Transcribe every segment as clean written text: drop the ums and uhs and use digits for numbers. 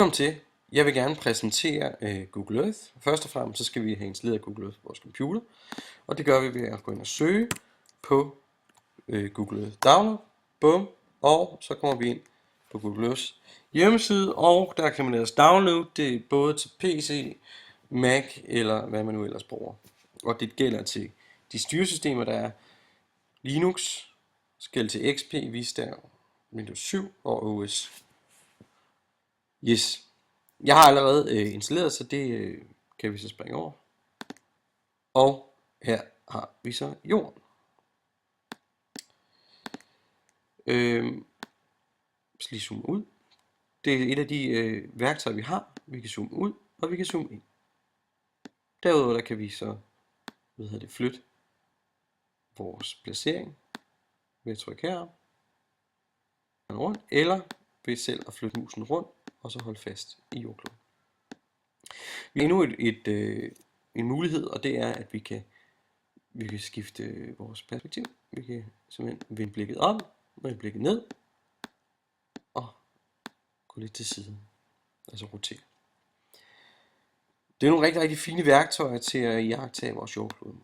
Velkommen til. Jeg vil gerne præsentere Google Earth. Først og fremmest så skal vi have installeret Google Earth på vores computer. Og det gør vi ved at gå ind og søge på Google Earth Download. Bum. Og så kommer vi ind på Google Earths hjemmeside. Og der kan man ellers downloade det både til PC, Mac eller hvad man nu ellers bruger. Og det gælder til de styresystemer, der er Linux, det gælder til XP, Vista, Windows 7 og OS. Yes. Jeg har allerede installeret, så det kan vi så springe over. Og her har vi så jorden. Så lige zoome ud. Det er et af de værktøjer, vi har. Vi kan zoome ud, og vi kan zoome ind. Derudover der kan vi så flytte vores placering ved at trykke her rundt, eller ved selv at flytte musen rundt, og så holde fast i jordkloden. Vi har endnu en mulighed, og det er, at vi kan skifte vores perspektiv. Vi kan simpelthen vende blikket op, vende blikket ned, og gå lidt til siden. Altså rotere. Det er nogle rigtig, rigtig fine værktøjer til at iagttage vores jordklode.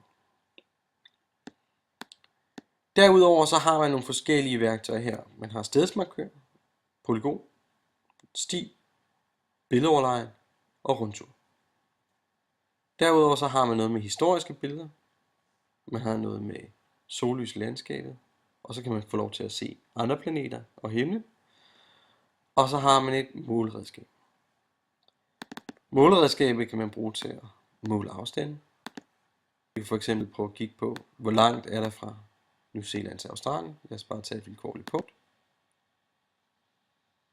Derudover så har man nogle forskellige værktøjer her. Man har stedsmarkør, polygon, sti, billedoverlegen og rundtur. Derudover så har man noget med historiske billeder. Man har noget med sollys i landskabet. Og så kan man få lov til at se andre planeter og himlen. Og så har man et måleredskab. Måleredskabet kan man bruge til at måle afstanden. Vi kan for eksempel prøve at kigge på, hvor langt er der fra New Zealand til Australien. Lad os bare tage et vilkårligt punkt.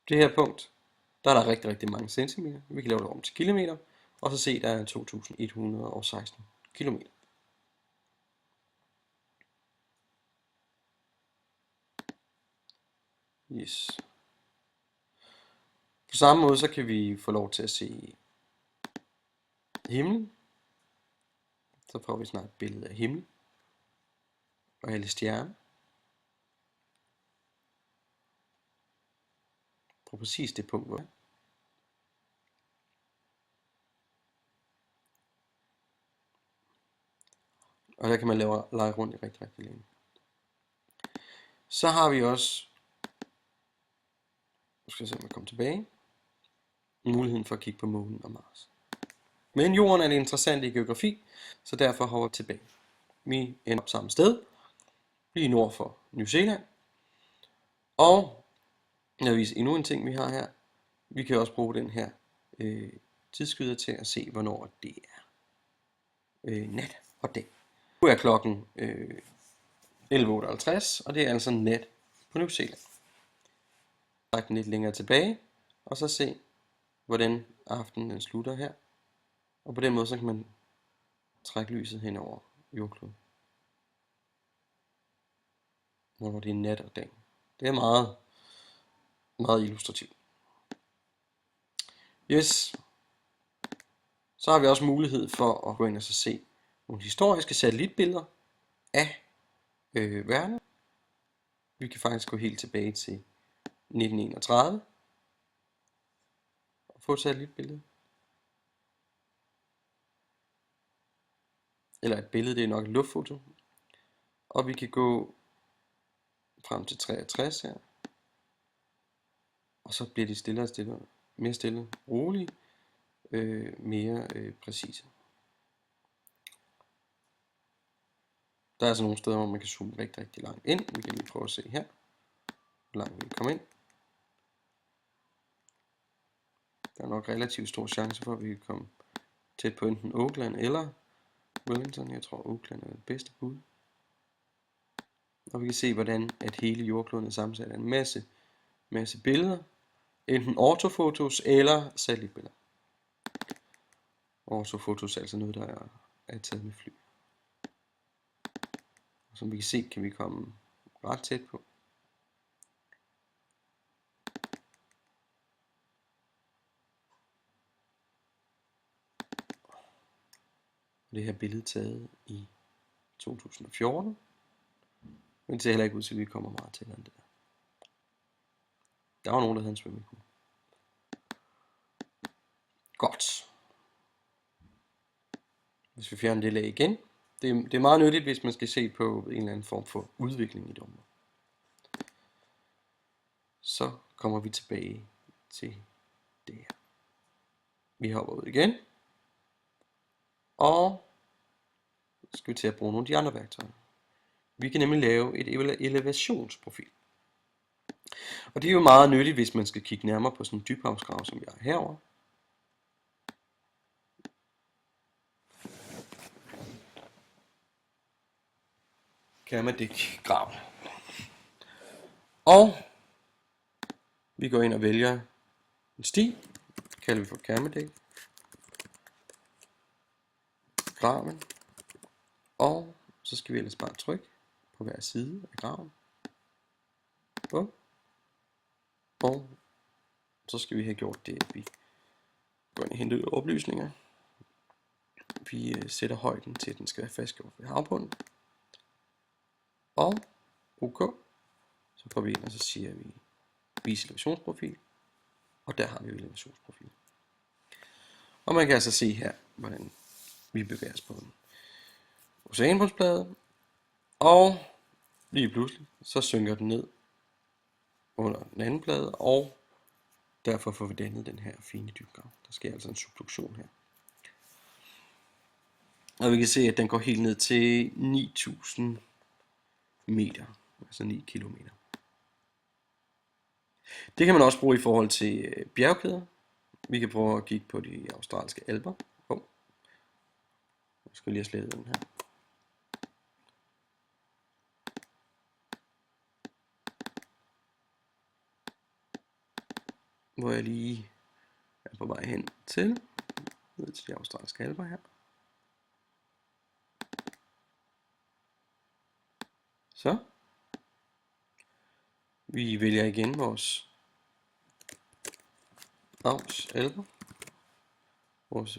Det her punkt, der er der rigtig, rigtig mange centimeter. Vi kan lave det om til kilometer, og så se, der er 2116 kilometer. Yes. På samme måde, så kan vi få lov til at se himlen. Så får vi snart et billede af himlen og alle stjerner. På præcis det punkt, hvor jeg er. Og der kan man lege rundt i rigtig, rigtig længe. Så har vi også, nu skal jeg se, om jeg kommer tilbage, muligheden for at kigge på månen og Mars. Men jorden er det interessante i geografi, så derfor hopper vi tilbage. Vi ender op samme sted, lige nord for New Zealand. Og jeg vil vise endnu en ting, vi har her. Vi kan også bruge den her tidsskyder til at se, hvornår det er nat og dag. Nu er klokken 11:58, og det er altså nat på New Zealand. Træk den lidt længere tilbage, og så se, hvordan aftenen slutter her. Og på den måde så kan man trække lyset hen over jordkloden, når det er nat og dag. Det er meget, meget illustrativt. Yes. Så har vi også mulighed for at gå ind og så se nogle historiske satellitbilleder af verden. Vi kan faktisk gå helt tilbage til 1931 og få et satellitbillede. Eller et billede, det er nok et luftfoto. Og vi kan gå frem til 63 her. Og så bliver de stille og stille, mere stille, rolige, mere præcise. Der er altså nogle steder, hvor man kan zoome rigtig, rigtig langt ind. Vi kan lige prøve at se her, hvor langt vi kan komme ind. Der er nok relativt stor chance for, at vi kan komme tæt på enten Auckland eller Wellington. Jeg tror, Auckland er det bedste bud. Og vi kan se, hvordan at hele jordkloden er sammensat af en masse billeder. Enten ortofotos eller satellitbilleder. Ortofotos er altså noget, der er taget med fly. Og som vi kan se, kan vi komme ret tæt på. Det her billede taget i 2014. Men det ser heller ikke ud til, at vi kommer meget tættere end det der. Der var nogen, der havde en swimmingpool. Godt. Hvis vi fjerner det lag igen. Det er meget nyttigt, hvis man skal se på en eller anden form for udvikling i det område. Så kommer vi tilbage til det her. Vi hopper ud igen. Og så skal vi til at bruge nogle af de andre værktøjer. Vi kan nemlig lave et elevationsprofil. Og det er jo meget nyttigt, hvis man skal kigge nærmere på sådan en dybhavsgrav, som jeg har herovre. Kermadec-grav. Og vi går ind og vælger en sti, kalder vi for Kermadec. Graven. Og så skal vi ellers bare trykke på hver side af graven. Og så skal vi have gjort det, at vi går ind og henter oplysninger. Vi sætter højden til, at den skal være fastgjort ved havbunden. Og OK. Så går vi ind, og så siger vi vis elevationsprofil. Og der har vi elevationsprofil. Og man kan altså se her, hvordan vi bevæger os på en oceanbundsplade. Og lige pludselig, så synker den ned under den anden plade, og derfor får vi dannet den her fine dybgrav. Der sker altså en subduktion her. Og vi kan se, at den går helt ned til 9000 meter, altså 9 kilometer. Det kan man også bruge i forhold til bjergkæder. Vi kan prøve at kigge på de australske alper. Jeg skal lige have slettet den her. Hvor jeg lige er på vej hen til, ned til de australske alper her. Så. Vi vælger igen vores alper. Vores,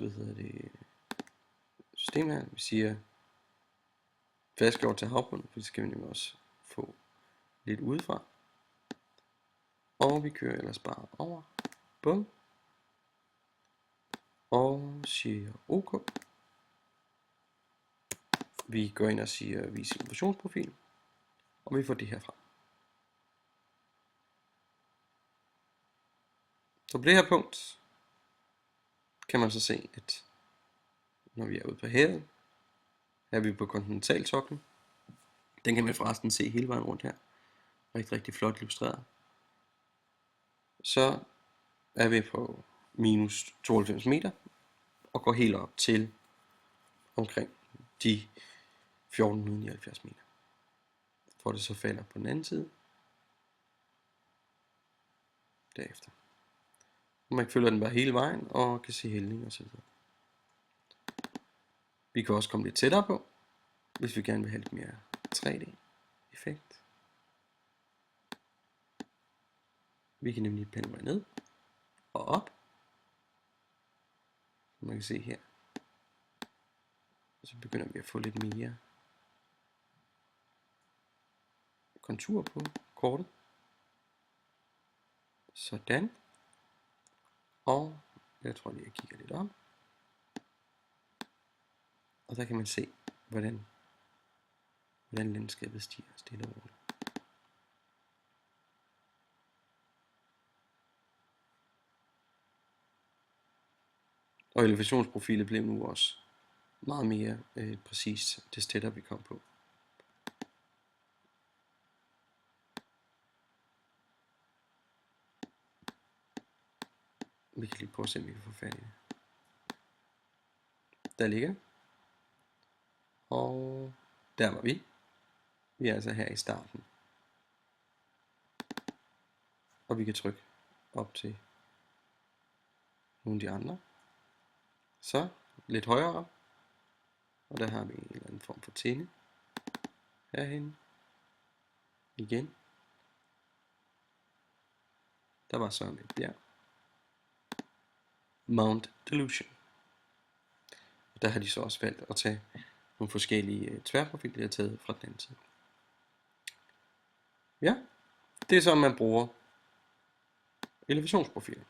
system her. Vi siger fastgjort til havbunden, for det skal vi nemlig også få lidt udefra. Og vi kører ellers bare over. Bum. Og siger OK. Vi går ind og siger vis elevationsprofil. Og vi får det her fra. Så på det her punkt kan man så se, at når vi er ude på havet, her er vi på kontinentalsoklen. Den kan man forresten se hele vejen rundt her. Rigtig, rigtig flot illustreret. Så er vi på minus 92 meter og går helt op til omkring de 1479 meter. For det så falder på den anden side. Derefter. Man følger den bare hele vejen og kan se hældning og så videre. Vi kan også komme lidt tættere på, hvis vi gerne vil have lidt mere 3D effekt. Vi kan nemlig pande ned og op. Som man kan se her. Og så begynder vi at få lidt mere kontur på kortet. Sådan. Og jeg tror lige, jeg kigger lidt op. Og der kan man se, hvordan landskabet stiger stille og roligt. Og elevationsprofilet blev nu også meget mere præcis, det tættere vi kom på. Vi kan lige prøve at se, om vi kan få fat i det. Der ligger. Og der var vi. Vi er altså her i starten. Og vi kan trykke op til nogle af de andre. Så lidt højere op. Og der har vi en eller anden form for tinde. Herhen. Igen. Der var så et bjerg. Mount Delusion. Der har de så også valgt at tage nogle forskellige tværprofiler, der er taget fra den anden side. Ja, det er så, man bruger elevationsprofiler.